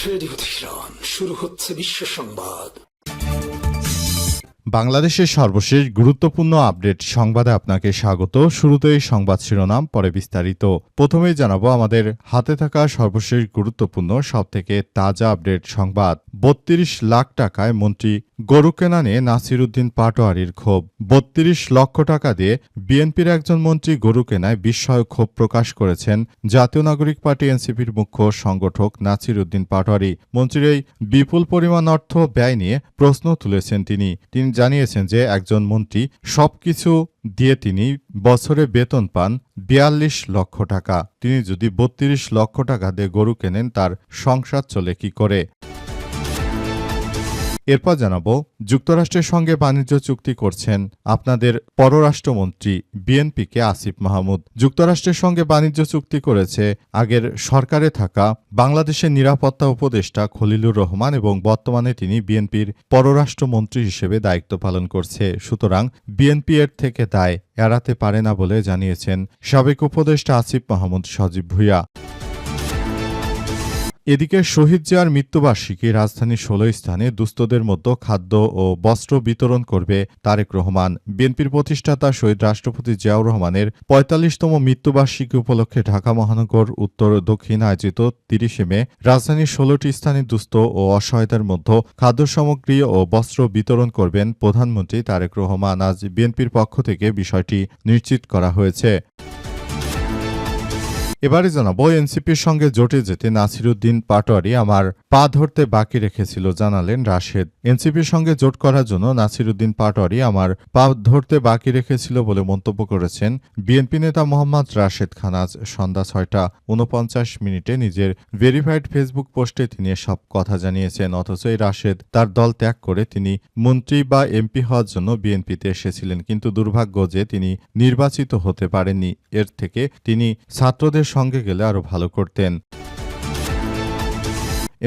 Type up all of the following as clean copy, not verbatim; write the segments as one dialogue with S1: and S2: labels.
S1: Radio Tehran, শুরু হচ্ছে বিশ্ব সংবাদ।
S2: বাংলাদেশের সর্বশেষ গুরুত্বপূর্ণ আপডেট সংবাদে আপনাকে স্বাগত। শুরুতেই সংবাদ শিরোনাম, পরে বিস্তারিত। প্রথমেই জানাবো আমাদের হাতে থাকা সর্বশেষ গুরুত্বপূর্ণ সবথেকে তাজা আপডেট সংবাদ। ৩২ লাখ টাকায় মন্ত্রী গরু কেনা নিয়ে নাসিরুদ্দিন পাটোয়ারির ক্ষোভ। ৩২ লক্ষ টাকা দিয়ে বিএনপির একজন মন্ত্রী গরু কেনায় বিস্ময় ক্ষোভ প্রকাশ করেছেন জাতীয় নাগরিক পার্টি এনসিপির মুখ্য সংগঠক নাসিরুদ্দিন পাটোয়ারি। মন্ত্রীর এই বিপুল পরিমাণ অর্থ ব্যয় নিয়ে প্রশ্ন তুলেছেন তিনি জানিয়েছেন যে একজন মন্ত্রী সবকিছু দিয়ে তিনি বছরে বেতন পান ৪২ লক্ষ টাকা। তিনি যদি ৩২ লক্ষ টাকা দিয়ে গরু কেনেন, তার সংসার চলে কি করে? এরপর জানাবো, যুক্তরাষ্ট্রের সঙ্গে বাণিজ্য চুক্তি করছেন আপনাদের পররাষ্ট্রমন্ত্রী বিএনপিকে আসিফ মাহমুদ। যুক্তরাষ্ট্রের সঙ্গে বাণিজ্য চুক্তি করেছে আগের সরকারে থাকা বাংলাদেশের নিরাপত্তা উপদেষ্টা খলিলুর রহমান এবং বর্তমানে তিনি বিএনপির পররাষ্ট্রমন্ত্রী হিসেবে দায়িত্ব পালন করছে। সুতরাং বিএনপি এর থেকে দায় এড়াতে পারে না বলে জানিয়েছেন সাবেক উপদেষ্টা আসিফ মাহমুদ সজীব ভুঁইয়া। এদিকে শহীদ জিয়ার মৃত্যুবার্ষিকী রাজধানীর ১৬ স্থানে দুস্থদের মধ্যে খাদ্য ও বস্ত্র বিতরণ করবে তারেক রহমান। বিএনপির প্রতিষ্ঠাতা শহীদ রাষ্ট্রপতি জিয়াউর রহমানের ৪৫তম মৃত্যুবার্ষিকী উপলক্ষে ঢাকা মহানগর উত্তর দক্ষিণ আয়োজিত ৩০ মে রাজধানীর ১৬টি স্থানে দুস্থ ও অসহায়দের মধ্যে খাদ্য সামগ্রী ও বস্ত্র বিতরণ করবেন প্রধানমন্ত্রী তারেক রহমান। আজ বিএনপির পক্ষ থেকে বিষয়টি নিশ্চিত করা হয়েছে। এবারে জানাবো, এনসিপির সঙ্গে জোটে যেতে নাসিরুদ্দিন পাটোয়ারি আমার পা ধরতে বাকি রেখেছিল জানালেন রাশেদ। এনসিপির সঙ্গে জোট করার জন্য নাসিরুদ্দিন পাটোয়ারি আমার পা ধরতে বাকি রেখেছিল বলে মন্তব্য করেছেন বিএনপি নেতা মোহাম্মদ রাশেদ খান। আজ সন্ধ্যা ৬টা ৪৯ নিজের ভেরিফাইড ফেসবুক পোস্টে তিনি সব কথা জানিয়েছেন। অথচ এই রাশেদ তার দল ত্যাগ করে তিনি মন্ত্রী বা এমপি হওয়ার জন্য বিএনপিতে এসেছিলেন, কিন্তু দুর্ভাগ্য যে তিনি নির্বাচিত হতে পারেননি। এর থেকে তিনি ছাত্রদের সঙ্গে গেলে আরো ভালো করতেন।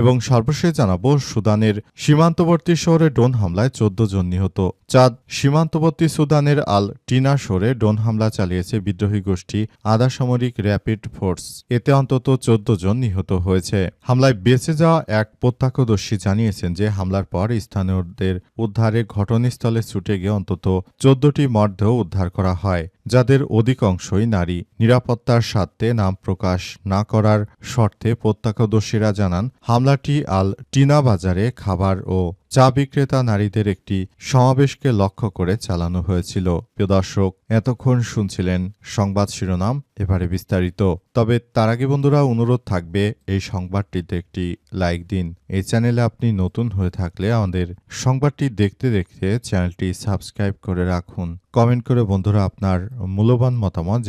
S2: এবং সর্বশেষ জানাবো, সুদানের সীমান্তবর্তী শহরে ড্রোন হামলায় ১৪ জন নিহত। চাঁদ সীমান্তবর্তী সুদানের আল টিনা শহরে ড্রোন হামলা চালিয়েছে বিদ্রোহী গোষ্ঠী আধা সামরিক র্যাপিড ফোর্স। এতে অন্তত ১৪ জন নিহত হয়েছে। হামলায় বেঁচে যাওয়া এক প্রত্যক্ষদর্শী জানিয়েছেন যে হামলার পর স্থানীয়দের উদ্ধারে ঘটনাস্থলে ছুটে গিয়ে অন্তত ১৪টি মরদেহ উদ্ধার করা হয়, যাদের অধিকাংশই নারী। নিরাপত্তার স্বার্থে নাম প্রকাশ না করার শর্তে প্রত্যক্ষদর্শীরা জানান হামলাটি আল টিনা বাজারে খাবার ও চা বিক্রেতা নারীদের একটি সমাবেশকে লক্ষ্য করে চালানো হয়েছিল। প্রিয় দর্শক, এতক্ষণ শুনছিলেন সংবাদ শিরোনাম, এবারে বিস্তারিত। তবে তার আগে বন্ধুরা, অনুরোধ থাকবে এই সংবাদটিতে একটি লাইক দিন। এই চ্যানেলে আপনি নতুন হয়ে থাকলে আমাদের সংবাদটি দেখতে দেখতে চ্যানেলটি সাবস্ক্রাইব করে রাখুন। কমেন্ট করে বন্ধুরা আপনার মূল্যবান মতামত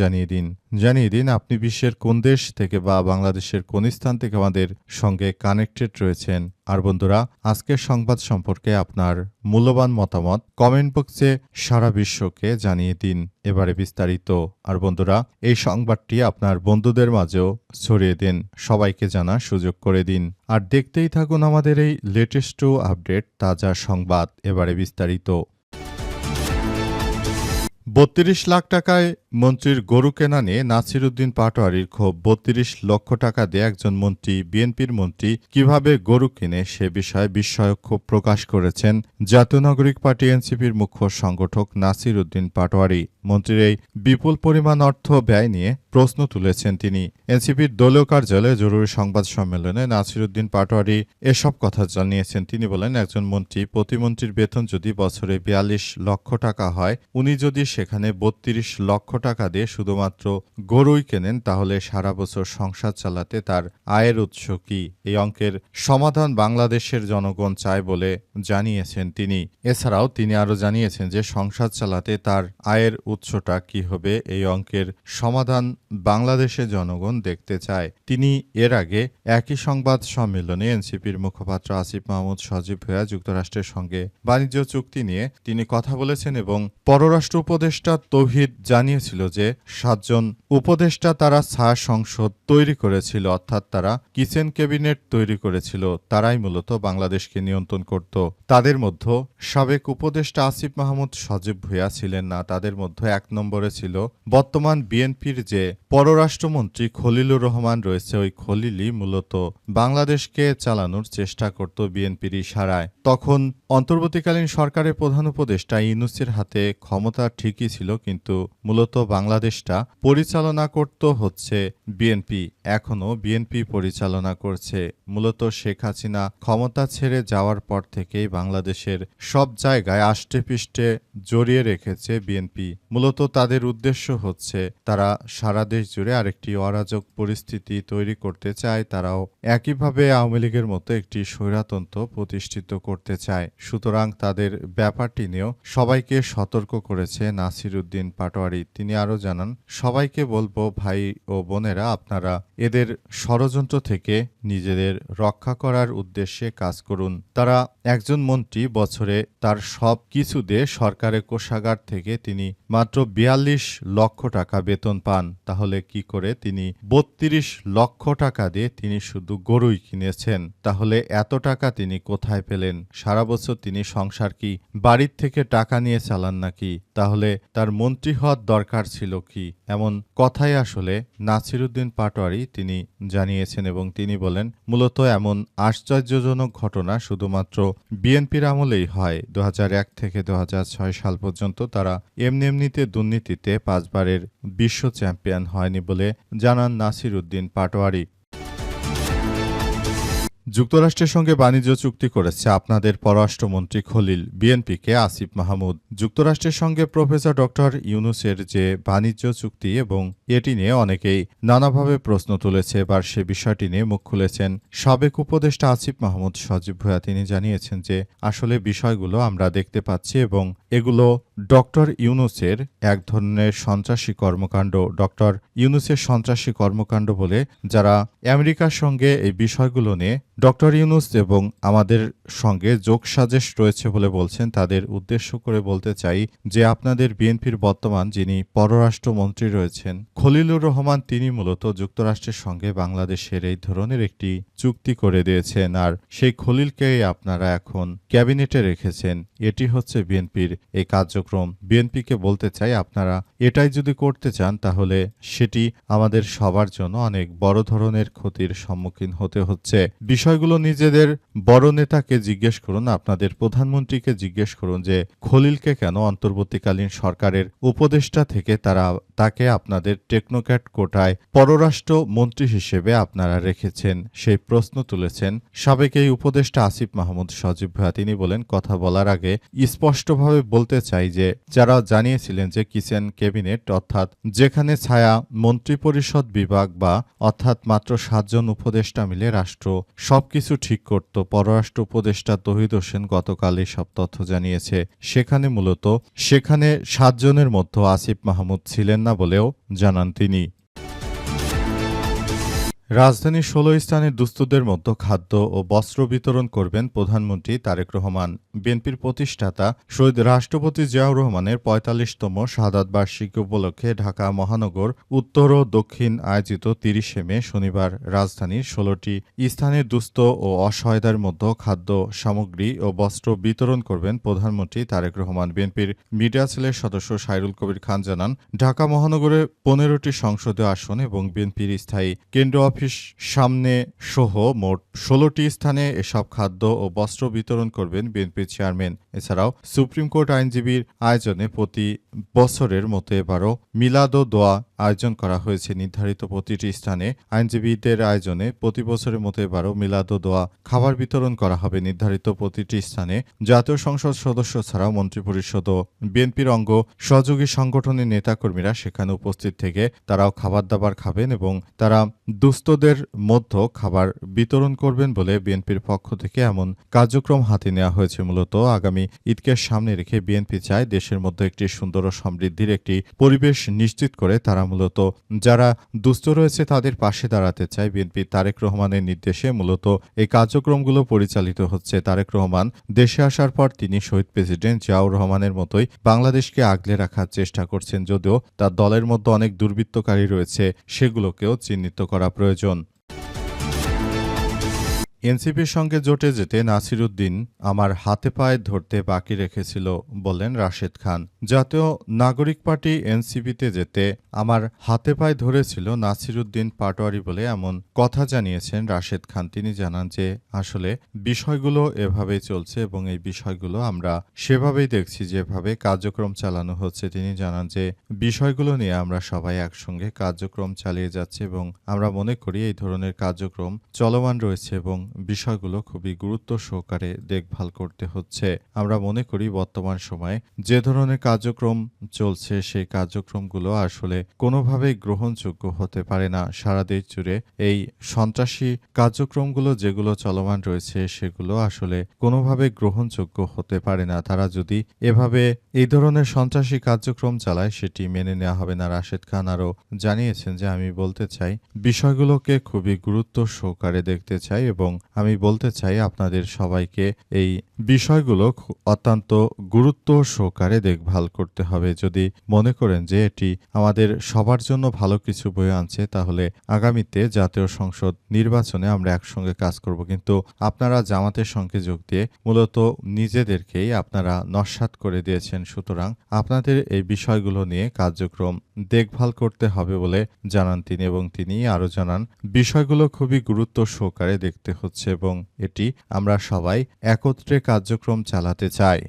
S2: জানিয়ে দিন আপনি বিশ্বের কোন দেশ থেকে বা বাংলাদেশের কোন স্থান থেকে আমাদের সঙ্গে কানেক্টেড রয়েছেন। আর বন্ধুরা, আজকের সংবাদ সম্পর্কে আপনার মূল্যবান মতামত কমেন্ট বক্সে সারা বিশ্বকে জানিয়ে দিন। এবারে বিস্তারিত। আর বন্ধুরা, এই সংবাদটি আপনার বন্ধুদের মাঝেও ছড়িয়ে দিন, সবাইকে জানার সুযোগ করে দিন। আর দেখতেই থাকুন আমাদের এই লেটেস্ট আপডেট তাজা সংবাদ। এবারে বিস্তারিত। ৩২ লাখ টাকায় মন্ত্রীর গরু কেনা নিয়ে নাসিরুদ্দিন পাটোয়ারির ক্ষোভ। ৩২ লক্ষ টাকা দিয়ে একজন মন্ত্রী, বিএনপির মন্ত্রী, কিভাবে গরু কিনে সে বিষয়ে বিস্ময় ক্ষোভ প্রকাশ করেছেন জাতীয় নাগরিক পার্টি এনসিপির মুখ্য সংগঠক নাসিরুদ্দিন পাটোয়ারি। মন্ত্রীর এই বিপুল পরিমাণ অর্থ ব্যয় নিয়ে প্রশ্ন তুলেছেন তিনি। এনসিপির দলীয় কার্যালয়ে জরুরি সংবাদ সম্মেলনে নাসিরুদ্দিন পাটোয়ারি এসব কথা জানিয়েছেন। তিনি বলেন, একজন মন্ত্রী, প্রতিমন্ত্রীর বেতন যদি বছরে ৪২ লক্ষ টাকা হয়, উনি যদি সেখানে ৩২ লক্ষ টাকা দিয়ে শুধুমাত্র গরুই কেনেন, তাহলে সারা বছর সংসার চালাতে তার আয়ের উৎস কি? এই অঙ্কের সমাধান বাংলাদেশের জনগণ চায় বলে জানিয়েছেন তিনি। এছাড়াও তিনি আরও জানিয়েছেন যে সংসার চালাতে তার আয়ের উৎসটা কি হবে, এই অঙ্কের সমাধান বাংলাদেশের জনগণ দেখতে চায়। তিনি এর আগে একই সংবাদ সম্মেলনে এনসিপির মুখপাত্র আসিফ মাহমুদ সজীব ভুঁইয়া যুক্তরাষ্ট্রের সঙ্গে বাণিজ্য চুক্তি নিয়ে তিনি কথা বলেছেন এবং পররাষ্ট্র উপদেষ্টা তৌহিদ জানিয়েছেন জানিয়েছিল যে 7 জন উপদেষ্টা তারা ছায়া সংসদ তৈরি করেছিল, অর্থাৎ তারা কিচেন ক্যাবিনেট তৈরি করেছিল, তারাই মূলত বাংলাদেশকে নিয়ন্ত্রণ করত। তাদের মধ্যে সাবেক উপদেষ্টা আসিফ মাহমুদ সজীব ভুঁইয়া ছিলেন না। তাদের মধ্যে 1 নম্বরে ছিল বর্তমান বিএনপির যে পররাষ্ট্রমন্ত্রী খলিলুর রহমান রয়েছে। ওই খলিলই মূলত বাংলাদেশকে চালানোর চেষ্টা করত বিএনপির ইশারায়। তখন অন্তর্বর্তীকালীন সরকারের প্রধান উপদেষ্টা ইউনূসের হাতে ক্ষমতা ঠিকই ছিল, কিন্তু মূলত বাংলাদেশটা পরিচালনা করত হচ্ছে বিএনপি। এখনও বিএনপি পরিচালনা করছে। মূলত শেখ হাসিনা ক্ষমতা ছেড়ে যাওয়ার পর থেকেই বাংলাদেশের সব জায়গায় আষ্টেপৃষ্ঠে জড়িয়ে রেখেছে বিএনপি। মূলত তাদের উদ্দেশ্য হচ্ছে তারা সারা দেশ জুড়ে আরেকটি অরাজক পরিস্থিতি তৈরি করতে চায়। তারাও একইভাবে আওয়ামী লীগের মতো একটি স্বৈরতন্ত্র প্রতিষ্ঠিত করতে চায়। সুতরাং তাদের ব্যাপারটি নিয়েও সবাইকে সতর্ক করেছে নাসির উদ্দিন পাটোয়ারি। তিনি আরও জানান, সবাইকে বলবো ভাই ও বোনেরা, আপনারা এদের ষড়যন্ত্র থেকে নিজেদের রক্ষা করার উদ্দেশ্যে কাজ করুন। তারা একজন মন্ত্রী বছরে তার সব কিছু দিয়ে সরকারের কোষাগার থেকে তিনি মাত্র 42 লক্ষ টাকা বেতন পান। তাহলে কি করে তিনি 32 লক্ষ টাকা দিয়ে তিনি শুধু গরুই কিনেছেন? তাহলে এত টাকা তিনি কোথায় পেলেন? সারা বছর তিনি সংসার কি বাড়ির থেকে টাকা নিয়ে চালান নাকি? তাহলে তার মন্ত্রী হওয়ার দরকার ছিল কি? এমন কথাই আসলে নাসির উদ্দিন পাটোয়ারি তিনি জানিয়েছেন এবং তিনি বলেন, মূলত এমন আশ্চর্যজনক ঘটনা শুধুমাত্র বিএনপির আমলেই হয়। 2001 থেকে 2006 সাল পর্যন্ত তারা এমনিতে দুর্নীতিতে 5 বারের বিশ্ব চ্যাম্পিয়ন হয়নি বলে জানান নাসির উদ্দিন পাটোয়ারি। যুক্তরাষ্ট্রের সঙ্গে বাণিজ্য চুক্তি করেছে আপনাদের পররাষ্ট্রমন্ত্রী খলিল, বিএনপিকে আসিফ মাহমুদ। যুক্তরাষ্ট্রের সঙ্গে প্রফেসর ডক্টর ইউনূসের যে বাণিজ্য চুক্তি এবং এটি নিয়ে অনেকেই নানাভাবে প্রশ্ন তুলেছে। এবার সে বিষয়টি নিয়ে মুখ খুলেছেন সাবেক উপদেষ্টা আসিফ মাহমুদ সজীব ভুঁইয়া। তিনি জানিয়েছেন যে আসলে বিষয়গুলো আমরা দেখতে পাচ্ছি এবং এগুলো ডক্টর ইউনূসের এক ধরনের সন্ত্রাসী কর্মকাণ্ড। ডক্টর ইউনূসের সন্ত্রাসী কর্মকাণ্ড বলে যারা আমেরিকার সঙ্গে এই বিষয়গুলো নিয়ে ডক্টর ইউনূস এবং আমাদের সঙ্গে যোগসাজশ রয়েছে বলে বলছেন, তাদের উদ্দেশ্য করে বলতে চাই যে আপনাদের বিএনপির বর্তমান যিনি পররাষ্ট্রমন্ত্রী রয়েছেন খলিলুর রহমান, তিনি মূলত যুক্তরাষ্ট্রের সঙ্গে বাংলাদেশের এই ধরনের একটি চুক্তি করে দিয়েছেন, আর সেই খলিলকেই আপনারা এখন ক্যাবিনেটে রেখেছেন। এটি হচ্ছে বিএনপির এই কার্যক্রম। বিএনপিকে বলতে চাই, আপনারা এটাই যদি করতে চান তাহলে সেটি আমাদের সবার জন্য অনেক বড় ধরনের ক্ষতির সম্মুখীন হতে হচ্ছে। বিষয়গুলো নিজেদের বড় নেতাকে জিজ্ঞেস করুন, আপনাদের প্রধানমন্ত্রীকে জিজ্ঞেস করুন যে খলিলকে কেন অন্তর্বর্তীকালীন সরকারের উপদেষ্টা থেকে তাকে আপনাদের টেকনোক্র্যাট কোটায় পররাষ্ট্র মন্ত্রী হিসেবে আপনারা রেখেছেন। সেই প্রশ্ন তুলেছেন সাবেক এই উপদেষ্টা আসিফ মাহমুদ সজীব ভুঁইয়া। তিনি বলেন, কথা বলার আগে স্পষ্টভাবে বলতে চাই যে যারা জানিয়েছিলেন যে কিচেন ক্যাবিনেট, অর্থাৎ যেখানে ছায়া মন্ত্রিপরিষদ বিভাগ বা অর্থাৎ মাত্র 7 জন উপদেষ্টা মিলে রাষ্ট্র সবকিছু ঠিক করত, পররাষ্ট্র উপদেষ্টা তৌহিদ হোসেন গতকাল সব তথ্য জানিয়েছে। সেখানে 7 জনের মধ্যে আসিফ মাহমুদ ছিলেন না বলেও জানান তিনি। রাজধানীর 16 স্থানে দুস্থদের মধ্যে খাদ্য ও বস্ত্র বিতরণ করবেন প্রধানমন্ত্রী তারেক রহমান। বিএনপির প্রতিষ্ঠাতা শহীদ রাষ্ট্রপতি জিয়াউর রহমানের 45তম শাহাদাত বার্ষিকী উপলক্ষে ঢাকা মহানগর উত্তর ও দক্ষিণ আয়োজিত 30শে মে শনিবার রাজধানীর 16টি স্থানে দুস্থ ও অসহায়দের মধ্যে খাদ্য সামগ্রী ও বস্ত্র বিতরণ করবেন প্রধানমন্ত্রী তারেক রহমান। বিএনপির মিডিয়া সেলের সদস্য সাইরুল কবির খান জানান, ঢাকা মহানগরে 15টি সংসদীয় আসন এবং বিএনপির স্থায়ী কেন্দ্র অফিস সামনে সহ মোট 16টি স্থানে এসব খাদ্য ও বস্ত্র বিতরণ করবেন বিএনপির চেয়ারম্যান। এছাড়াও সুপ্রিম কোর্ট আইনজীবীর আয়োজনে প্রতি বছরের মতো এবারও মিলাদ ও দোয়া আয়োজন করা হয়েছে। নির্ধারিত প্রতিটি স্থানে আইনজীবীদের আয়োজনে প্রতি বছরের মতো এবারও মিলাদ ও দোয়া খাবার বিতরণ করা হবে। নির্ধারিত প্রতিটি স্থানে জাতীয় সংসদ সদস্য ছাড়াও মন্ত্রিপরিষদ ও বিএনপির অঙ্গ সহযোগী সংগঠনের নেতাকর্মীরা সেখানে উপস্থিত থেকে তারাও খাবার দাবার খাবেন এবং তারা দুস্থদের মধ্যে খাবার বিতরণ করবেন বলে বিএনপির পক্ষ থেকে এমন কার্যক্রম হাতে নেওয়া হয়েছে। মূলত আগামী ঈদকে সামনে রেখে বিএনপি চায় দেশের মধ্যে একটি সুন্দর ও সমৃদ্ধির একটি পরিবেশ নিশ্চিত করে তারা মূলত যারা দুস্থ রয়েছে তাদের পাশে দাঁড়াতে চায়। বিএনপি তারেক রহমানের নির্দেশে মূলত এই কার্যক্রমগুলো পরিচালিত হচ্ছে। তারেক রহমান দেশে আসার পর তিনি শহীদ প্রেসিডেন্ট জিয়াউর রহমানের মতোই বাংলাদেশকে আগলে রাখার চেষ্টা করছেন, যদিও তার দলের মধ্যে অনেক দুর্বৃত্তকারী রয়েছে, সেগুলোকেও চিহ্নিত করা প্রয়োজন। এনসিপির সঙ্গে জোটে যেতে নাসিরুদ্দিন আমার হাতে পায়ে ধরতে বাকি রেখেছিল বললেন রাশেদ খান। জাতীয় নাগরিক পার্টি এনসিপিতে যেতে আমার হাতে পায়ে ধরেছিল নাসিরুদ্দিন পাটোয়ারি বলে এমন কথা জানিয়েছেন রাশেদ খান। তিনি জানান যে আসলে বিষয়গুলো এভাবেই চলছে এবং এই বিষয়গুলো আমরা সেভাবেই দেখছি যেভাবে কার্যক্রম চালানো হচ্ছে। তিনি জানান যে বিষয়গুলো নিয়ে আমরা সবাই একসঙ্গে কার্যক্রম চালিয়ে যাচ্ছি এবং আমরা মনে করি এই ধরনের কার্যক্রম চলমান রয়েছে এবং বিষয়গুলো খুবই গুরুত্ব সহকারে দেখভাল করতে হচ্ছে। আমরা মনে করি বর্তমান সময়ে যে ধরনের কার্যক্রম চলছে সেই কার্যক্রমগুলো আসলে কোনোভাবেই গ্রহণযোগ্য হতে পারে না। সারা দেশ জুড়ে এই সন্ত্রাসী কার্যক্রমগুলো যেগুলো চলমান রয়েছে সেগুলো আসলে কোনোভাবে গ্রহণযোগ্য হতে পারে না। তারা যদি এভাবে এই ধরনের সন্ত্রাসী কার্যক্রম চালায় সেটি মেনে নেওয়া হবে না। রাশেদ খান আরও জানিয়েছেন যে আমি বলতে চাই বিষয়গুলোকে খুবই গুরুত্ব সহকারে দেখতে চাই এবং আমি বলতে চাই আপনাদের সবাইকে এই বিষয়গুলো অত্যন্ত গুরুত্ব সহকারে দেখভাল করতে হবে। যদি মনে করেন যে এটি আমাদের সবার জন্য ভালো কিছু বয়ে আনছে তাহলে আগামীতে জাতীয় সংসদ নির্বাচনে আমরা একসঙ্গে কাজ করব, কিন্তু আপনারা জামাতের সঙ্গে যোগ দিয়ে মূলত নিজেদেরকেই আপনারা নস্যাৎ করে দিয়েছেন। সুতরাং আপনাদের এই বিষয়গুলো নিয়ে কার্যক্রম দেখভাল করতে হবে বলে জানান তিনি এবং তিনি আরও জানান বিষয়গুলো খুবই গুরুত্ব সহকারে দেখতে হচ্ছে এবং এটি আমরা সবাই একত্রে কার্যক্রম চালাতে চাই।